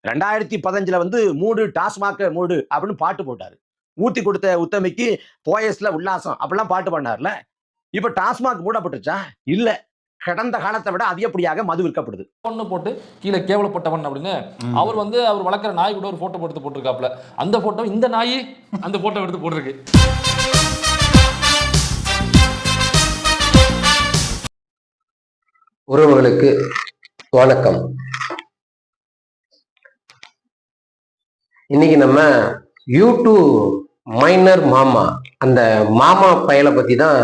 2015 வந்து மூடு டாஸ்மாக மூடு அப்படின்னு பாட்டு போட்டாரு. ஊத்தி கொடுத்த உத்தமிக்கு போயஸ்ல உல்லாசம் அப்படிலாம் பாட்டு பண்ணார்ல. இப்ப டாஸ்மாக் மூடப்பட்டுச்சா? இல்ல. கடந்த காலத்தை விட அதிகப்படியாக மது விற்கப்படுது. பொண்ணு போட்டு கீழே கேவலப்பட்டவன் அப்படின்னு அவர் வந்து அவர் வளர்க்குற நாய் கூட ஒரு போட்டோ எடுத்து போட்டிருக்காப்ல. அந்த போட்டோ இந்த நாய் அந்த போட்டோ எடுத்து போட்டிருக்கு. உறவுகளுக்கு வணக்கம். இன்னைக்கு நம்ம யூடியூப் மைனர் மாமா, அந்த மாமா பயலை பத்தி தான்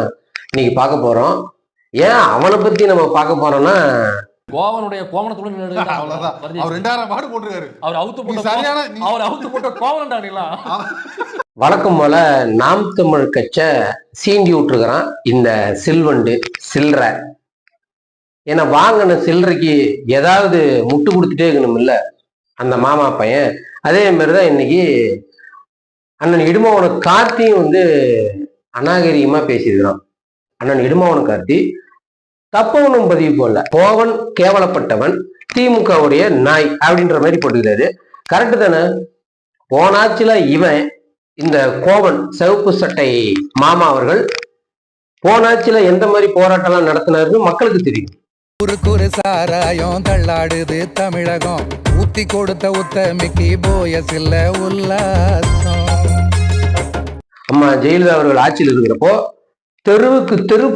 இன்னைக்கு பார்க்க போறோம். ஏன் அவனை பத்தி நம்ம பார்க்க போறோம்னா, கோவனுடைய கோவணத்துடன் அவர் 2000 பாட்டு போட்டிருக்காரு. அவர் அவுத்து போட்ட கோவனடானிலாம். வழக்கம் போல நாம் தமிழ் கட்சை சீண்டி விட்டுருக்கிறான் இந்த சில்வண்டு சில்லற. ஏன்னா வாங்கின சில்லறைக்கு ஏதாவது முட்டு கொடுத்துட்டே இருக்கணும் இல்ல அந்த மாமா பையன். அதே மாதிரிதான் இன்னைக்கு அண்ணன் இடுமாவன கார்த்தியும் வந்து அநாகரிகமா பேசியிருக்கிறான். அண்ணன் இடுமாவன கார்த்தி தப்பவனும் பதிவு போல கோவன் கேவலப்பட்டவன், திமுகவுடைய நாய் அப்படின்ற மாதிரி போட்டுக்கிறாரு. கரெக்டு தானே? போனாச்சுல இவன் இந்த கோவன் சிவப்பு சட்டை மாமா அவர்கள் போனாச்சுல எந்த மாதிரி போராட்டம்லாம் நடத்தினாருன்னு மக்களுக்கு தெரியும். குறு சாராயம் தள்ளாடுது தமிழகம், ஊத்தி கொடுத்த உத்தமிக்கு போயசில்ல உல்லாசம். அம்மா ஜெயலலிதா அவர்கள் ஆட்சியில் இருக்கிறப்போ தெருவுக்கு தெரு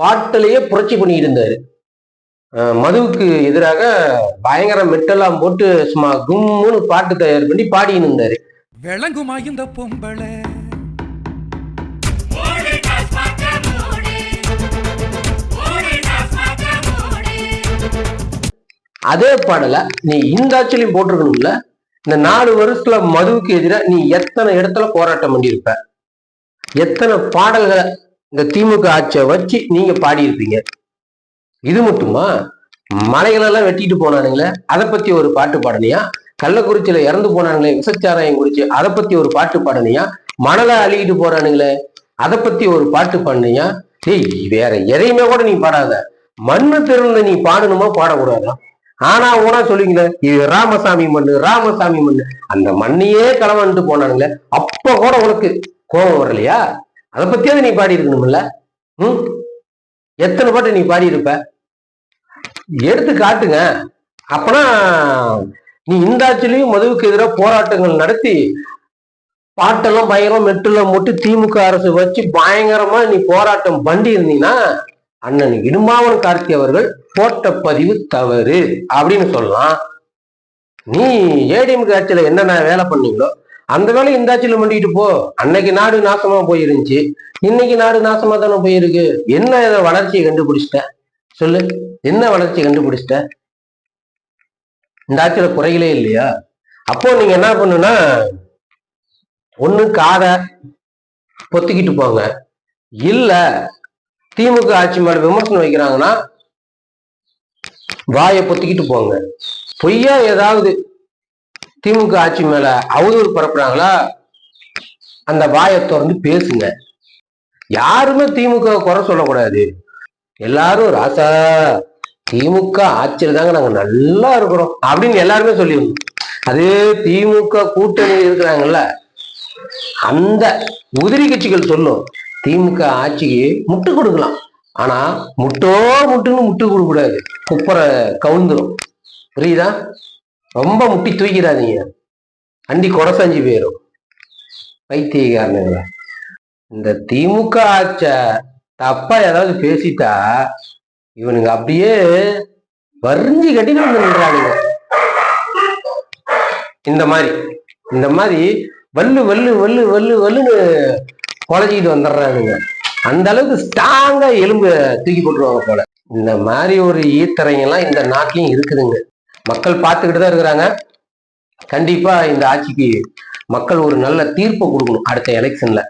பாட்டிலேயே புரட்சி பண்ணிட்டு இருந்தாரு. மதுவுக்கு எதிராக பயங்கர மெட்டெல்லாம் போட்டு சும்மா கும்முன்னு பாட்டு தயார் பண்ணி பாடின்னு இருந்தாரு. விளங்குமா இந்த பொம்பளை அதே பாடல நீ இந்த ஆட்சியிலையும் போட்டிருக்கணும்ல. இந்த 4 வருஷத்துல மதுவுக்கு எதிராக நீ எத்தனை இடத்துல போராட்டம் பண்ணியிருப்ப, எத்தனை பாடல்களை இந்த திமுக ஆட்சியை வச்சு நீங்க பாடியிருப்பீங்க. இது மட்டுமா? மலைகளெல்லாம் வெட்டிட்டு போனானுங்களே, அதை பத்தி ஒரு பாட்டு பாடனியா? கள்ளக்குறிச்சியில இறந்து போனானுங்களே விசச்சாராயம் குடிச்சு, அதை பத்தி ஒரு பாட்டு பாடனியா? மணலை அள்ளிக்கிட்டு போறானுங்களே, அதை பத்தி ஒரு பாட்டு பாடினியா? ஏய், வேற எதையுமே கூட நீ பாடாத. மண்ணு திறந்த நீ பாடணுமா பாடக்கூடாதா? ஆனா ஊனா சொல்லுவீங்களே, இது ராமசாமி மண்ணு ராமசாமி மண்ணு, அந்த மண்ணையே களவான்ட்டு போனானுங்களே, அப்ப கூட உனக்கு கோபம் வரலையா? அதை பத்தியாவது நீ பாடி இருக்கணும்ல. எத்தனை பாட்டு நீ பாடி இருப்ப? எடுத்து காட்டுங்க. அப்பனா நீ இந்த ஆட்சியிலையும் மதுவுக்கு எதிராக போராட்டங்கள் நடத்தி பாட்டெல்லாம் பயங்கரமா மெட்டுலாம் போட்டு திமுக அரசு வச்சு பயங்கரமா நீ போராட்டம் பண்ணி இருந்தீங்கன்னா அண்ணன் இடுமாவன் கார்த்தி அவர்கள் போட்ட பதிவு தவறு அப்படின்னு சொல்லலாம். நீ ஏடிஎம்கே ஆட்சியில என்னென்ன வேலை பண்ணீங்களோ அந்த வேலையை இந்த ஆட்சியில பண்ணிட்டு போ. அன்னைக்கு நாடு நாசமா போயிருந்துச்சு, இன்னைக்கு நாடு நாசமா தானே போயிருக்கு. என்ன இதை வளர்ச்சியை கண்டுபிடிச்சிட்ட சொல்லு? என்ன வளர்ச்சி கண்டுபிடிச்சிட்ட? இந்த ஆட்சியில குறைகளே இல்லையா? அப்போ நீங்க என்ன பண்ணுன்னா, ஒண்ணு காதை பொத்திக்கிட்டு போங்க, இல்ல திமுக ஆட்சி மேல விமர்சனம் வைக்கிறாங்கன்னா வாயை பொத்திக்கிட்டு போங்க. பொய்யா ஏதாவது திமுக ஆட்சி மேல அவதூறு பரப்புறாங்களா, அந்த வாயை திறந்து பேசுங்க. யாருமே திமுக குறை சொல்லக்கூடாது. எல்லாரும் ராசா திமுக ஆட்சியில் தாங்க நாங்க நல்லா இருக்கிறோம் அப்படின்னு எல்லாருமே சொல்லிடணும். அது திமுக கூட்டணி இருக்கிறாங்கல்ல, அந்த உதிரி கட்சிகள் சொல்லும் திமுக ஆட்சிக்கு முட்டு கொடுக்கலாம், ஆனா முட்டுன்னு முட்டு கொடுக்க கூடாது, குப்பரை கவுந்துரும். புரியுதா? ரொம்ப முட்டி தூக்கிறாதீங்க, அண்டி கொடசாஞ்சி போயிரும் பைத்தியக்காரனுங்கள. இந்த திமுக ஆட்ச தப்பா ஏதாவது பேசிட்டா இவனுங்க அப்படியே வரிஞ்சு கட்டிட்டு வந்து நின்றானுங்க. இந்த மாதிரி வல்லு வல்லு வல்லு வல்லு வல்லுன்னு குழஞ்சிக்கிட்டு வந்துடுறானுங்க. அந்த அளவுக்கு ஸ்ட்ராங்கா எலும்பு தூக்கி போட்டுருவாங்க போல. இந்த மாதிரி ஒரு ஈத்தரைங்கெல்லாம் இந்த நாட்டிலையும் இருக்குதுங்க. மக்கள் பார்த்துக்கிட்டு தான் இருக்கிறாங்க. கண்டிப்பா இந்த ஆட்சிக்கு மக்கள் ஒரு நல்ல தீர்ப்பை கொடுக்கணும் அடுத்த எலெக்ஷன்ல.